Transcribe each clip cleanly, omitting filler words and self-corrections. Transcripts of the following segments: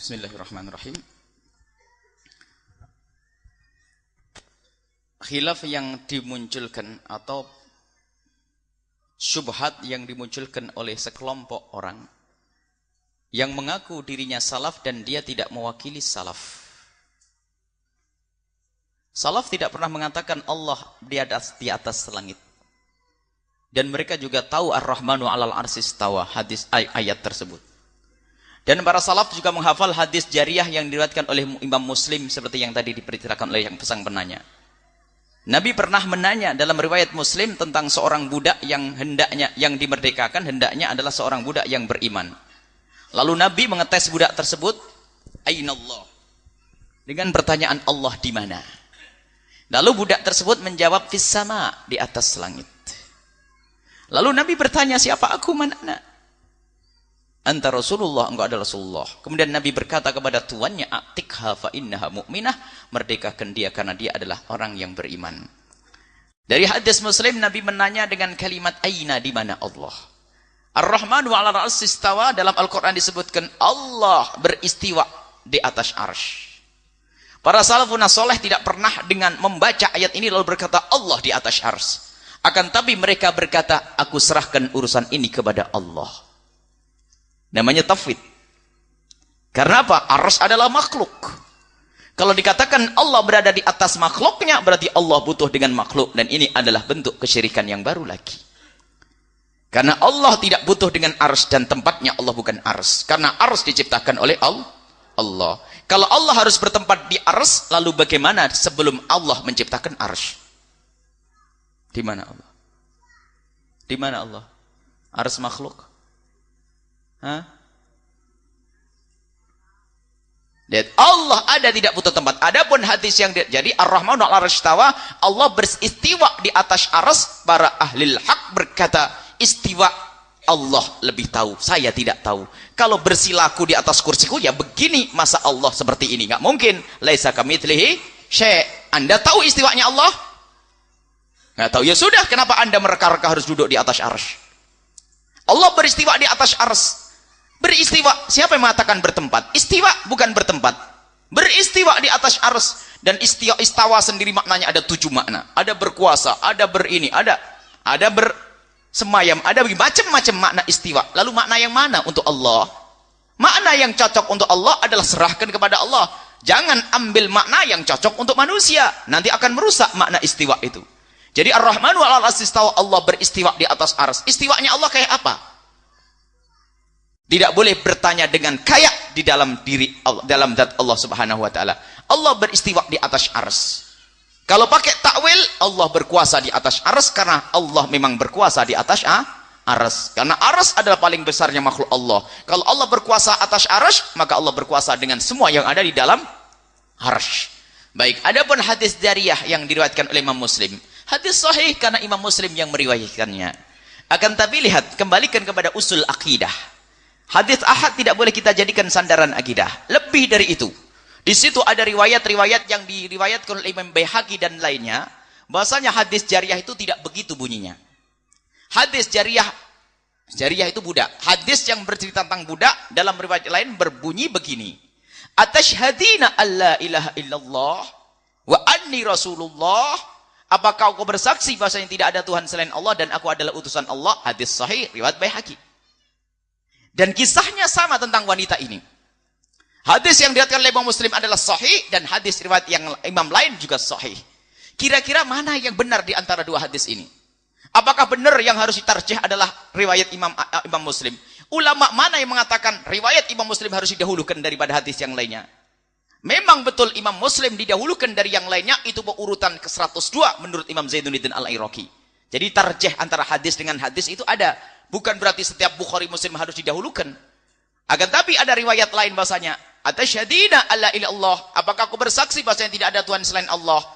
Bismillahirrahmanirrahim. Khilaf yang dimunculkan atau syubhat yang dimunculkan oleh sekelompok orang yang mengaku dirinya salaf dan dia tidak mewakili salaf. Salaf tidak pernah mengatakan Allah di atas langit. Dan mereka juga tahu Ar-Rahmanu 'alal 'arsy istawa, hadis ayat tersebut. Dan para salaf juga menghafal hadis jariyah yang diriwayatkan oleh Imam Muslim seperti yang tadi diperkirakan oleh yang pesan penanya. Nabi pernah menanya dalam riwayat Muslim tentang seorang budak yang dimerdekakan, hendaknya adalah seorang budak yang beriman. Lalu Nabi mengetes budak tersebut, Ainallah? Dengan pertanyaan Allah di mana? Lalu budak tersebut menjawab fis sama, di atas langit. Lalu Nabi bertanya, siapa aku, mana anak? Anta Rasulullah, engkau adalah Rasulullah. Kemudian Nabi berkata kepada tuannya, Atikha fa innaha mu'minah, merdekakan dia karena dia adalah orang yang beriman. Dari hadis Muslim, Nabi menanya dengan kalimat aina, di mana Allah? Ar-Rahmanu 'alal 'arsy istawa, dalam Al-Qur'an disebutkan Allah beristiwa di atas arsy. Para salafun saleh tidak pernah dengan membaca ayat ini lalu berkata Allah di atas arsy. Akan tapi mereka berkata, aku serahkan urusan ini kepada Allah. Namanya tafwid. Karena apa? Arsy adalah makhluk. Kalau dikatakan Allah berada di atas makhluknya, berarti Allah butuh dengan makhluk. Dan ini adalah bentuk kesyirikan yang baru lagi. Karena Allah tidak butuh dengan arsy dan tempatnya Allah bukan arsy. Karena arsy diciptakan oleh Allah. Kalau Allah harus bertempat di arsy, lalu bagaimana sebelum Allah menciptakan arsy? Di mana Allah? Di mana Allah? Arsy makhluk? Hah? Lihat, Allah ada tidak butuh tempat. Adapun hadis yang jadi Ar-Rahmanu 'alal 'arsy istawa, Allah beristiwa di atas arsy. Para ahli hak berkata, istiwa Allah lebih tahu, saya tidak tahu. Kalau bersilaku di atas kursiku, ya begini, masa Allah seperti ini? Nggak mungkin. Laisa kamitslihi syai'. Anda tahu istiwanya Allah? Nggak tahu. Ya sudah, kenapa Anda mereka-reka harus duduk di atas arsy? Allah beristiwa di atas arsy. Beristiwa, siapa yang mengatakan bertempat? Istiwa bukan bertempat. Beristiwa di atas arsy. Dan istawa sendiri maknanya ada 7 makna. Ada berkuasa, ada berini, ada bersemayam, ada macam-macam makna istiwa. Lalu makna yang mana untuk Allah? Makna yang cocok untuk Allah adalah serahkan kepada Allah. Jangan ambil makna yang cocok untuk manusia. Nanti akan merusak makna istiwa itu. Jadi Ar-Rahmanu 'alal 'arsy istawa, Allah beristiwa di atas arsy. Istiwanya Allah kayak apa? Tidak boleh bertanya dengan kayak di dalam diri Allah, dalam zat Allah Subhanahu wa taala. Allah beristiwa di atas arsy. Kalau pakai takwil, Allah berkuasa di atas arsy karena Allah memang berkuasa di atas arsy. Karena arsy adalah paling besarnya makhluk Allah. Kalau Allah berkuasa atas arsy, maka Allah berkuasa dengan semua yang ada di dalam arsy. Baik, adapun hadis jariyah yang diriwayatkan oleh Imam Muslim. Hadis sahih karena Imam Muslim yang meriwayatkannya. Akan tapi lihat, kembalikan kepada usul akidah. Hadis ahad tidak boleh kita jadikan sandaran akidah. Lebih dari itu. Di situ ada riwayat-riwayat yang diriwayatkan oleh Imam Baihaqi dan lainnya, bahwasanya hadis jariyah itu tidak begitu bunyinya. Hadis jariyah itu budak. Hadis yang bercerita tentang budak dalam riwayat lain berbunyi begini. Atashhadina alla ilaha illallah wa anni rasulullah. Apakah kau bersaksi bahwasanya tidak ada Tuhan selain Allah dan aku adalah utusan Allah? Hadis sahih riwayat Baihaqi. Dan kisahnya sama tentang wanita ini. Hadis yang diriwayatkan oleh Imam Muslim adalah sahih dan hadis riwayat yang imam lain juga sahih. Kira-kira mana yang benar di antara dua hadis ini? Apakah benar yang harus ditarjih adalah riwayat Imam Muslim? Ulama mana yang mengatakan riwayat Imam Muslim harus didahulukan daripada hadis yang lainnya? Memang betul Imam Muslim didahulukan dari yang lainnya, itu urutan ke-102 menurut Imam Zainuddin Al-Iraqi. Jadi tarjih antara hadis dengan hadis itu ada. Bukan berarti setiap Bukhari Muslim harus didahulukan. Akan tapi ada riwayat lain bahasanya, Atasyhadina alla ilaha illallah, apakah aku bersaksi bahasanya tidak ada Tuhan selain Allah?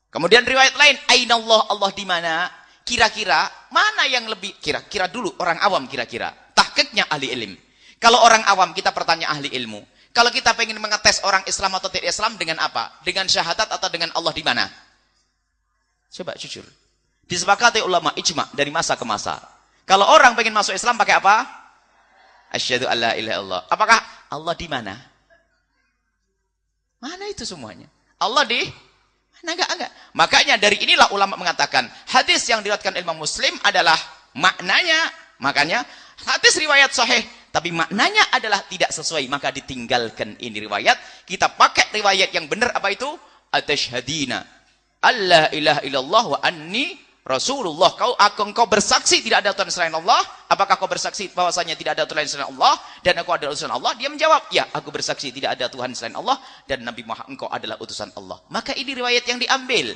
Kemudian riwayat lain, Ainallah, Allah di mana? Kira-kira mana yang lebih, kira-kira dulu orang awam kira-kira. Tahqiqnya ahli ilmu. Kalau orang awam kita bertanya ahli ilmu. Kalau kita pengen mengetes orang Islam atau tidak Islam dengan apa? Dengan syahadat atau dengan Allah di mana? Coba jujur. Disepakati ulama ijma dari masa ke masa. Kalau orang pengen masuk Islam pakai apa? Asyhadu alla ilaha illallah. Apakah Allah di mana? Mana itu semuanya? Allah di mana? Enggak. Makanya dari inilah ulama mengatakan hadis yang diriwayatkan Imam Muslim adalah maknanya, makanya hadis riwayat sahih tapi maknanya adalah tidak sesuai, maka ditinggalkan ini riwayat. Kita pakai riwayat yang benar, apa itu? Atasyhadina alla ilaha illallah wa anni Rasulullah. Engkau bersaksi tidak ada Tuhan selain Allah. Apakah kau bersaksi bahwasanya tidak ada Tuhan selain Allah dan aku adalah utusan Allah? Dia menjawab, ya, aku bersaksi tidak ada Tuhan selain Allah dan Nabi Muhammad engkau adalah utusan Allah. Maka ini riwayat yang diambil.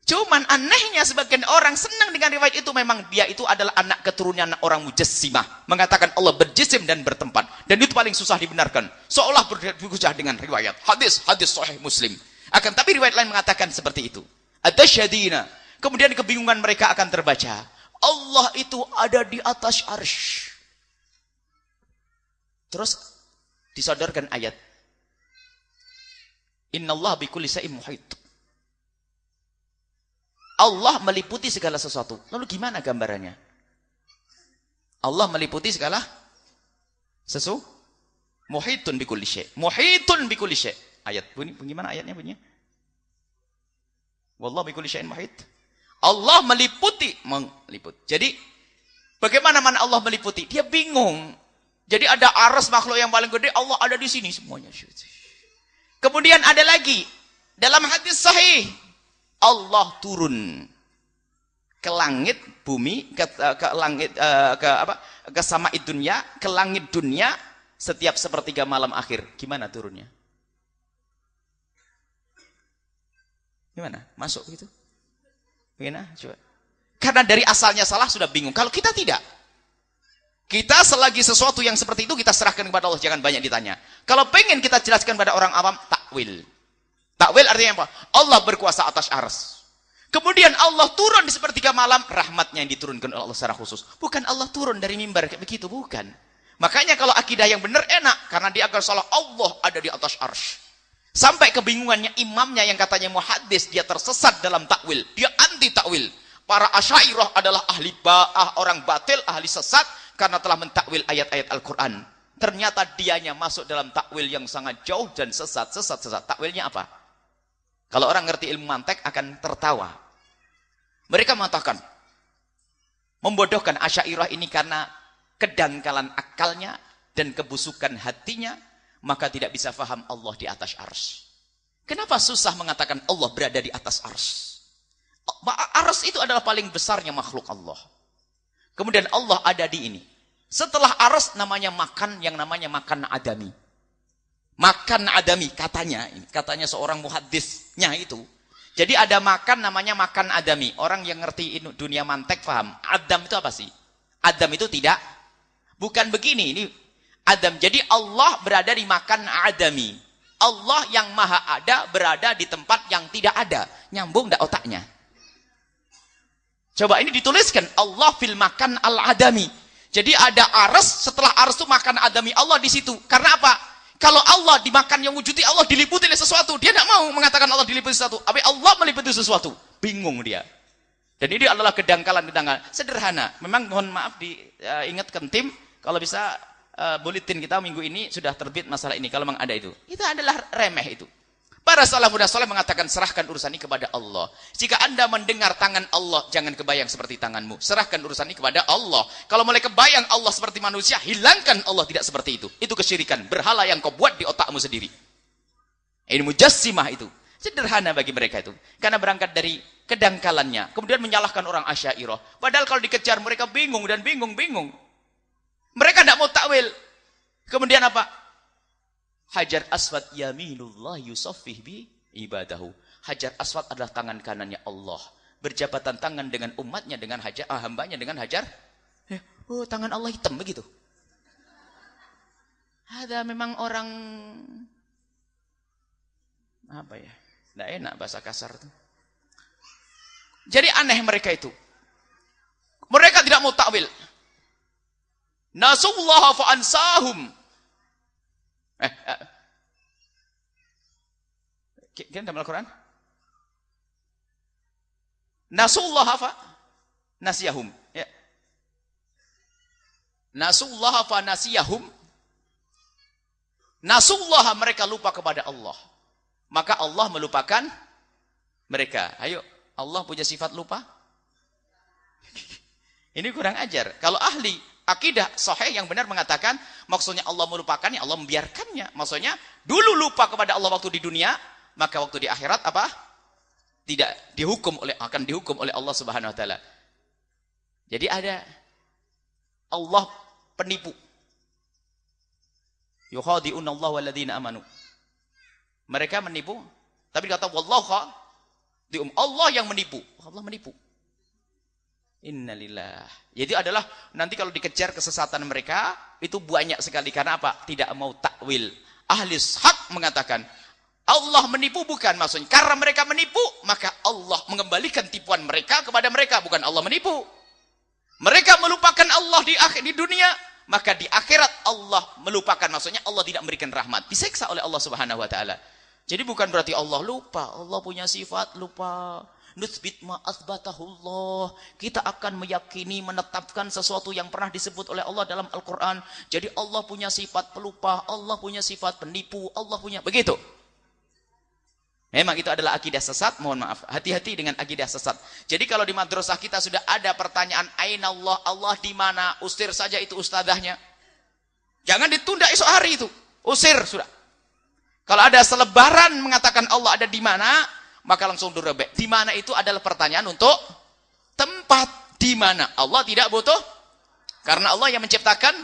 Cuman anehnya sebagian orang senang dengan riwayat itu. Memang dia itu adalah anak keturunan orang Mujassimah, mengatakan Allah berjisim dan bertempat, dan itu paling susah dibenarkan, seolah berhujjah dengan riwayat hadis sahih Muslim. Akan tapi riwayat lain mengatakan seperti itu. Atasyhadina. Kemudian kebingungan mereka akan terbaca. Allah itu ada di atas arsy. Terus disodorkan ayat. Innallaha bikulli syai'in muhit. Allah meliputi segala sesuatu. Lalu gimana gambarannya? Allah meliputi segala sesuatu. Muhitun bikulli syai'. Muhitun bikulli syai'. Ayat bunyi, bagaimana ayatnya bunyinya? Wallahu bikulli syai'in muhit. Allah meliputi. Jadi bagaimana mana Allah meliputi? Dia bingung. Jadi ada aras makhluk yang paling gede, Allah ada di sini semuanya. Kemudian ada lagi dalam hadis sahih, Allah turun ke langit bumi, ke langit ke sama'id dunya, ke langit dunia setiap sepertiga malam akhir. Gimana turunnya? Gimana? Masuk gitu? Gimana? Coba. Karena dari asalnya salah sudah bingung. Kalau kita tidak. Kita selagi sesuatu yang seperti itu kita serahkan kepada Allah, jangan banyak ditanya. Kalau pengen kita jelaskan pada orang awam, takwil. Takwil artinya apa? Allah berkuasa atas arsy. Kemudian Allah turun di sepertiga malam, rahmatnya yang diturunkan oleh Allah secara khusus. Bukan Allah turun dari mimbar kayak begitu, bukan. Makanya kalau akidah yang benar enak, karena dia akan salah, Allah ada di atas arsy. Sampai kebingungannya imamnya yang katanya muhaddis, dia tersesat dalam takwil. Dia anti takwil. Para Asy'ariyah adalah ahli orang batil, ahli sesat karena telah mentakwil ayat-ayat Al-Qur'an. Ternyata dianya masuk dalam takwil yang sangat jauh dan sesat. Takwilnya apa? Kalau orang ngerti ilmu mantek akan tertawa. Mereka mengatakan membodohkan Asy'ariyah ini karena kedangkalan akalnya dan kebusukan hatinya, maka tidak bisa faham Allah di atas arsy. Kenapa susah mengatakan Allah berada di atas arsy? Arsy itu adalah paling besarnya makhluk Allah. Kemudian Allah ada di ini. Setelah arsy namanya makan, yang namanya makan adami. Makan adami katanya seorang muhaddisnya itu. Jadi ada makan namanya makan adami. Orang yang ngerti dunia mantek paham. Adam itu apa sih? Adam itu tidak. Bukan begini, ini Adam. Jadi Allah berada di makan adami. Allah yang maha ada berada di tempat yang tidak ada. Nyambung enggak otaknya? Coba ini dituliskan. Allah fil makan al-adami. Jadi ada arsy, setelah arsy itu makan adami. Allah di situ. Karena apa? Kalau Allah dimakan yang wujudi, Allah diliputi oleh sesuatu. Dia tidak mau mengatakan Allah diliputi sesuatu. Tapi Allah meliputi sesuatu. Bingung dia. Dan ini adalah kedangkalan. Sederhana. Memang mohon maaf diingatkan tim. Kalau bisa bulletin kita minggu ini sudah terbit masalah ini. Kalau memang ada itu. Itu adalah remeh itu. Para salafun saleh mengatakan serahkan urusan ini kepada Allah. Jika Anda mendengar tangan Allah, jangan kebayang seperti tanganmu. Serahkan urusan ini kepada Allah. Kalau mulai kebayang Allah seperti manusia, hilangkan Allah tidak seperti itu. Itu kesyirikan. Berhala yang kau buat di otakmu sendiri. Ini mujassimah itu. Sederhana bagi mereka itu. Karena berangkat dari kedangkalannya. Kemudian menyalahkan orang Asy'ariyah. Padahal kalau dikejar mereka bingung dan bingung. Mereka tidak mau takwil. Kemudian apa? Hajar aswad yaminullah yusaffih bi ibadahu. Hajar aswad adalah tangan kanannya Allah. Berjabatan tangan dengan umatnya, dengan hambanya, dengan hajar. Oh, tangan Allah hitam begitu. Ada memang orang apa ya? Tidak enak bahasa kasar itu. Jadi aneh mereka itu. Mereka tidak mau takwil. Nasullaha fa ansahum. Kan dalam Al-Quran? Nasullaha fa nasiyahum. Ya. Nasullaha fa nasiyahum. Nasullaha mereka lupa kepada Allah. maka Allah melupakan mereka. Ayo, Allah punya sifat lupa? Ini kurang ajar. Kalau ahli akidah sahih yang benar mengatakan, maksudnya Allah melupakannya, Allah membiarkannya. Maksudnya, dulu lupa kepada Allah waktu di dunia, maka waktu di akhirat apa? Tidak akan dihukum oleh Allah Subhanahu wa taala. Jadi ada Allah penipu. Yukhadi'una Allah walladzina amanu. Mereka menipu, tapi kata wallahu Allah yang menipu. Allah menipu. Innalillah. Jadi adalah nanti kalau dikejar kesesatan mereka itu banyak sekali karena apa? Tidak mau takwil. Ahli hak mengatakan Allah menipu bukan maksudnya karena mereka menipu maka Allah mengembalikan tipuan mereka kepada mereka, bukan Allah menipu. Mereka melupakan Allah di dunia, maka di akhirat Allah melupakan, maksudnya Allah tidak memberikan rahmat, disiksa oleh Allah Subhanahu wa taala. Jadi bukan berarti Allah lupa, Allah punya sifat lupa. Nutsbit ma atsbatahullah. Kita akan meyakini, menetapkan sesuatu yang pernah disebut oleh Allah dalam Al-Qur'an. Jadi Allah punya sifat pelupa, Allah punya sifat penipu, Allah punya begitu. Memang itu adalah akidah sesat, mohon maaf. Hati-hati dengan akidah sesat. Jadi kalau di madrasah kita sudah ada pertanyaan aina Allah, Allah di mana? Usir saja itu ustadzahnya. Jangan ditunda esok hari itu. Usir sudah. Kalau ada selebaran mengatakan Allah ada di mana, maka langsung direbek. Di mana itu adalah pertanyaan untuk tempat. Di mana? Allah tidak butuh. Karena Allah yang menciptakan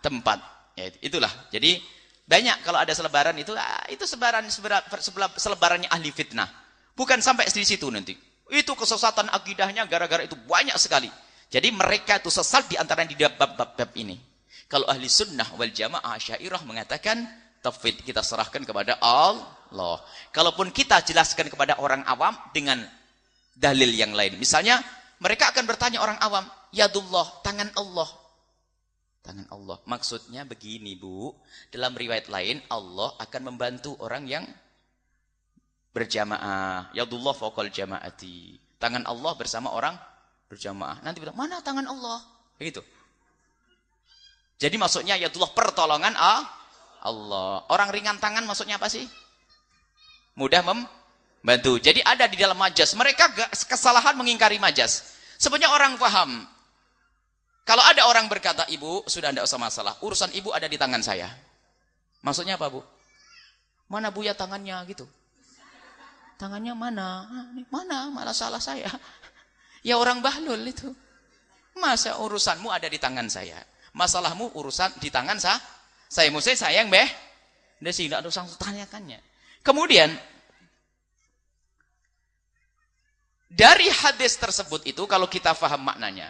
tempat. Ya, itulah. Jadi banyak kalau ada selebaran itu selebarannya ahli fitnah. Bukan sampai di situ nanti. Itu kesesatan akidahnya gara-gara itu banyak sekali. Jadi mereka itu sesat di antara di bab-bab ini. Kalau ahli sunnah wal jamaah Asy'ariyah mengatakan tauhid kita serahkan kepada Allah. Kalaupun kita jelaskan kepada orang awam dengan dalil yang lain. Misalnya mereka akan bertanya orang awam, yadullah, tangan Allah. Tangan Allah. Maksudnya begini, Bu. Dalam riwayat lain, Allah akan membantu orang yang berjamaah. Yadullah fawqal jama'ati. Tangan Allah bersama orang berjamaah. Nanti bilang, mana tangan Allah? Begitu. Jadi maksudnya yadullah pertolongan Allah. Orang ringan tangan maksudnya apa sih? Mudah membantu. Jadi ada di dalam majas. Mereka kesalahan mengingkari majas. Sebenarnya orang paham. Kalau ada orang berkata, ibu, sudah tidak usah masalah. Urusan ibu ada di tangan saya. Maksudnya apa, Bu? Mana Buya tangannya gitu? Tangannya mana? Mana? Malah salah saya. Ya orang bahlul itu. Masa urusanmu ada di tangan saya? Masalahmu urusan di tangan saya? Saya mesti sayang, beh. Dia sih tidak usah tanyakannya. Kemudian, dari hadis tersebut itu, kalau kita faham maknanya,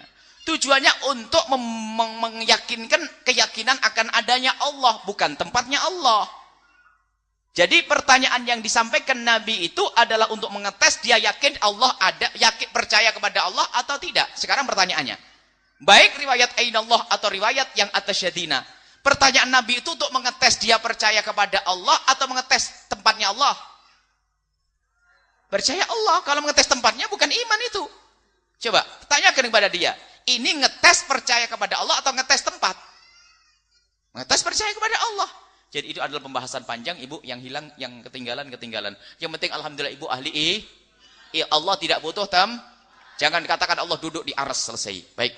tujuannya untuk meyakinkan keyakinan akan adanya Allah, bukan tempatnya Allah. Jadi pertanyaan yang disampaikan Nabi itu adalah untuk mengetes dia yakin Allah ada, yakin percaya kepada Allah atau tidak. Sekarang pertanyaannya, baik riwayat Ainallah atau riwayat yang atasyadina, pertanyaan Nabi itu untuk mengetes dia percaya kepada Allah atau mengetes tempatnya Allah? Percaya Allah. Kalau mengetes tempatnya bukan iman itu. Coba tanyakan kepada dia. Ini ngetes percaya kepada Allah atau ngetes tempat? Ngetes percaya kepada Allah. Jadi itu adalah pembahasan panjang, Ibu, yang hilang, yang ketinggalan. Yang penting alhamdulillah Ibu ahli Allah tidak butuh Jangan katakan Allah duduk di arsy, selesai. Baik.